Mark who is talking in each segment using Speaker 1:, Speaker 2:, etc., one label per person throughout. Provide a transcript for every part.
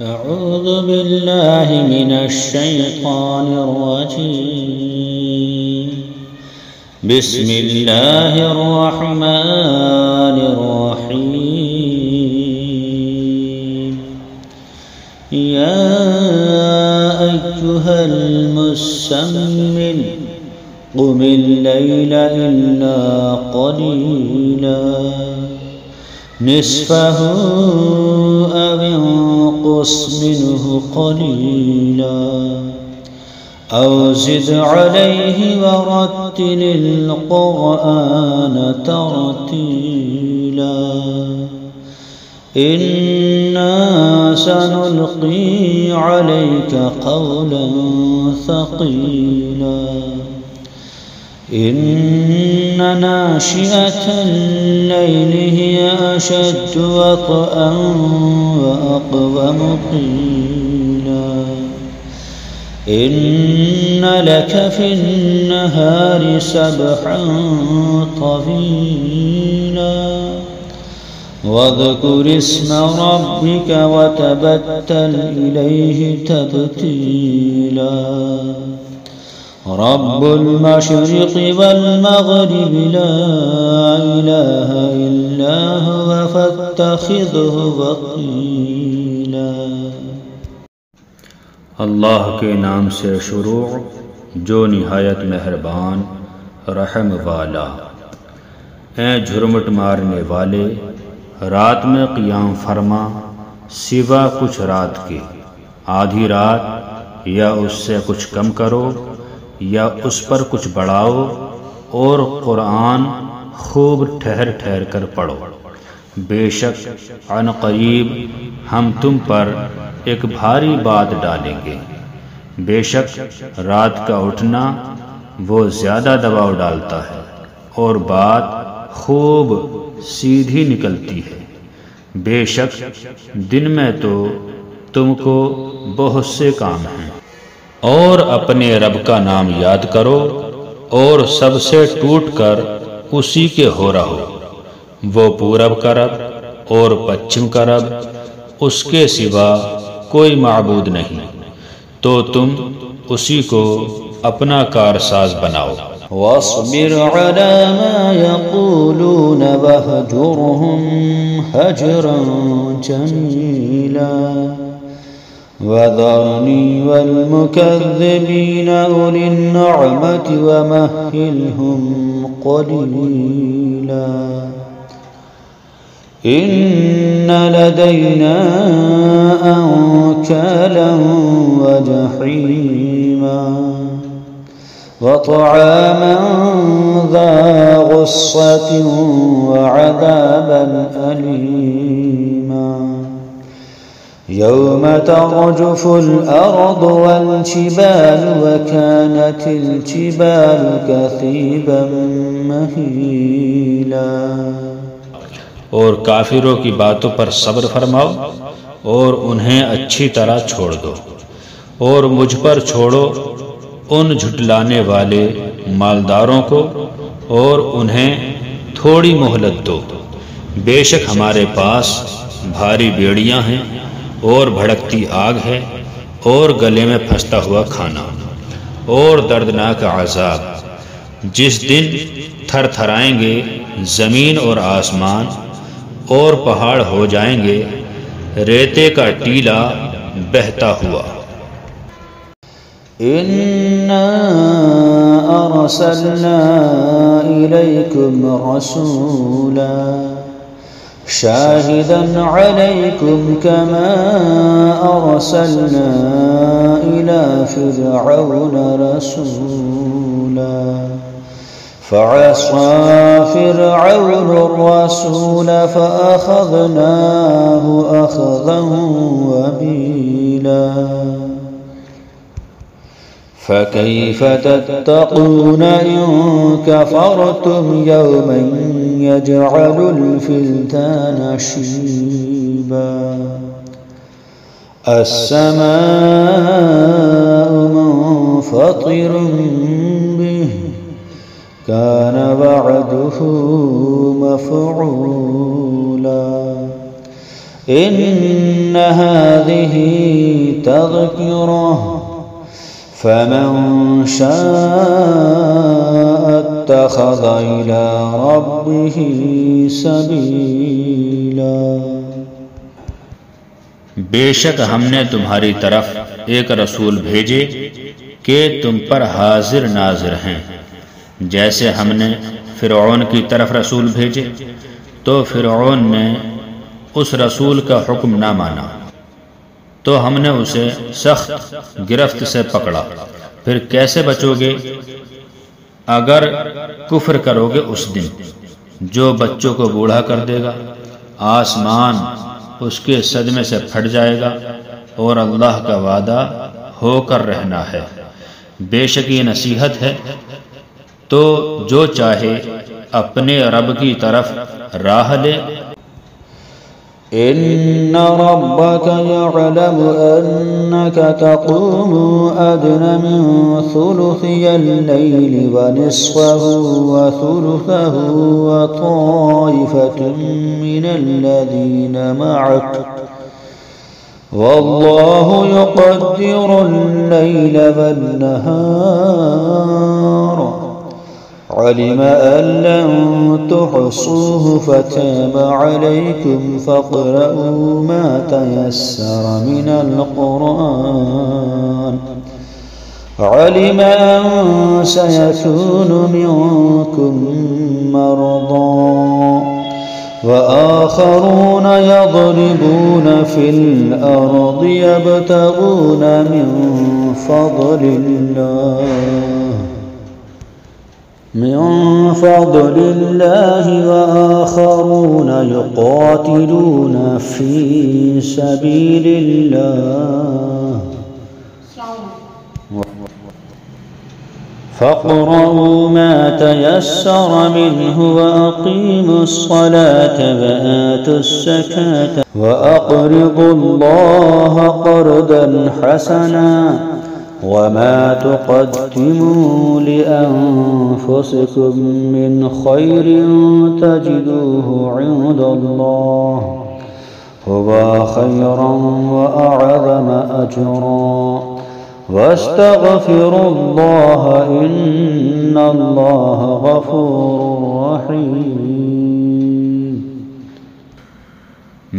Speaker 1: أعوذ بالله من الشيطان الرجيم. بسم الله الرحمن الرحيم. يا أيها المزمل قم الليل إلا قليلا نصفه أو انقص منه قليلا أو زد عليه ورتل القرآن ترتيلا إنا سنلقي عليك قولا ثقيلا إن ناشئة الليل هي أشد وطئا وأقوم قيلا إن لك في النهار سبحا طويلا واذكر اسم ربك وتبتل إليه تبتيلا رب المشرق والمغرب لا إله إلا هو فاتخذه وكيلا۔
Speaker 2: اللہ کے نام سے شروع جو نہایت مہربان رحم والا۔ اے جھرمٹ مارنے والے، رات میں قیام فرما سوا کچھ رات کے، آدھی رات یا اس سے کچھ کم کرو یا اس پر کچھ بڑھاؤ، اور قرآن خوب ٹھہر ٹھہر کر پڑھو۔ بے شک عن قریب ہم تم پر ایک بھاری بات ڈالیں گے۔ بے شک رات کا اٹھنا وہ زیادہ دباؤ ڈالتا ہے اور بات خوب سیدھی نکلتی ہے۔ بے شک دن میں تو تم کو بہت سے کام ہیں، اور اپنے رب کا نام یاد کرو اور سب سے ٹوٹ کر اسی کے ہو رہو۔ وہ پورب کا رب اور پچھم کا رب، اس کے سوا کوئی معبود نہیں، تو تم اسی کو اپنا کارساز بناؤ۔
Speaker 1: واصبر على ما يقولون واهجرهم هجرا جميلا وذرني والمكذبين أولي النعمة ومهلهم قليلا إن لدينا أنكالا وجحيما وطعاما ذا غصة وعذابا أليما يوم ترجف الأرض والجبال وكانت الجبال كثيبا مهيلا۔
Speaker 2: اور کافروں کی باتوں پر صبر فرماؤ اور انہیں اچھی طرح چھوڑ دو، اور مجھ پر چھوڑو ان جھٹلانے والے مالداروں کو، اور انہیں تھوڑی مہلت دو۔ بے شک ہمارے پاس بھاری بیڑیاں ہیں اور بھڑکتی آگ ہے، اور گلے میں پھنستا ہوا کھانا، اور دردناک عذاب جس دن تھر تھرائیں گے زمین اور آسمان، اور پہاڑ ہو جائیں گے ریتے کا ٹیلا بہتا ہوا۔
Speaker 1: إنا أرسلنا إليكم رسولا شاهدا عليكم كما أرسلنا إلى فرعون رسولا فعصى فرعون الرسول فأخذناه أخذا وبيلا فكيف تتقون إن كفرتم يوما يجعل الفلدان شيبا السماء منفطر به كان وعده مفعولا إن إن هذه تذكرة فمن شاء اتخذ إلى ربه سبيلا۔
Speaker 2: بے شک ہم نے تمہاری طرف ایک رسول بھیجے کہ تم پر حاضر ناظر ہیں، جیسے ہم نے فرعون کی طرف رسول بھیجے تو فرعون نے اس رسول کا حکم نہ مانا تو ہم نے اسے سخت گرفت سے پکڑا۔ پھر کیسے بچو گے اگر کفر کرو گے اس دن جو بچوں کو بوڑھا کر دے گا، آسمان اس کے صدمے سے پھٹ جائے گا اور اللہ کا وعدہ ہو کر رہنا ہے۔ بے شک یہ نصیحت ہے تو جو چاہے اپنے رب کی طرف راہ لے۔
Speaker 1: إن ربك يعلم أنك تقوم أدنى من ثلثي الليل ونصفه وثلثه وطائفة من الذين معك والله يقدر الليل والنهار علم أن لن تحصوه فتاب عليكم فاقرؤوا ما تيسر من القرآن علم أن سيكون منكم مرضى وآخرون يضربون في الأرض يبتغون من فضل الله وآخرون يقاتلون في سبيل الله فاقرؤوا ما تيسر منه وأقيموا الصلاة وآتوا الزكاة وأقرضوا الله قرضا حسنا وما تقدموا لأنفسكم من خير تجدوه عند الله هو خيرا وأعظم أجرا واستغفروا الله إن الله غفور رحيم۔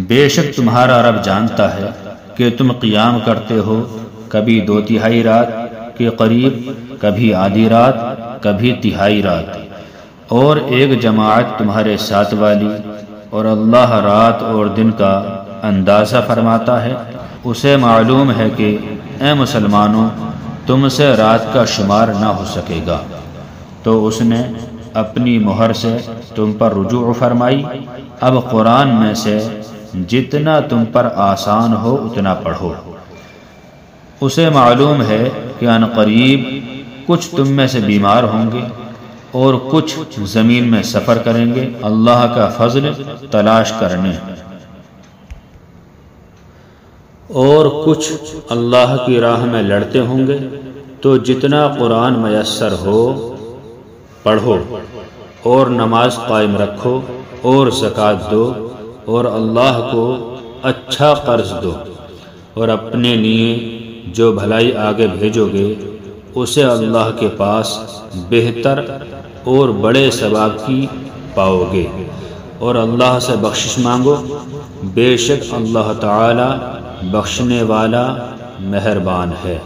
Speaker 2: بے شک تمہارا رب جانتا ہے کہ تم قیام کرتے ہو کبھی 2/3 رات کے قریب، کبھی آدھی رات، کبھی تہائی رات، اور ایک جماعت تمہارے ساتھ والی، اور اللہ رات اور دن کا اندازہ فرماتا ہے۔ اسے معلوم ہے کہ اے مسلمانوں تم سے رات کا شمار نہ ہو سکے گا، تو اس نے اپنی مہر سے تم پر رجوع فرمائی۔ اب قرآن میں سے جتنا تم پر آسان ہو اتنا پڑھو۔ اسے معلوم ہے کہ ان قریب کچھ تم میں سے بیمار ہوں گے اور کچھ زمین میں سفر کریں گے اللہ کا فضل تلاش کرنے، اور کچھ اللہ کی راہ میں لڑتے ہوں گے۔ تو جتنا قرآن میسر ہو پڑھو اور نماز قائم رکھو اور زکوٰۃ دو اور اللہ کو اچھا قرض دو، اور اپنے لیے جو بھلائی آگے بھیجو گے اسے اللہ کے پاس بہتر اور بڑے ثواب کی پاؤ گے، اور اللہ سے بخشش مانگو، بے شک اللہ تعالی بخشنے والا مہربان ہے۔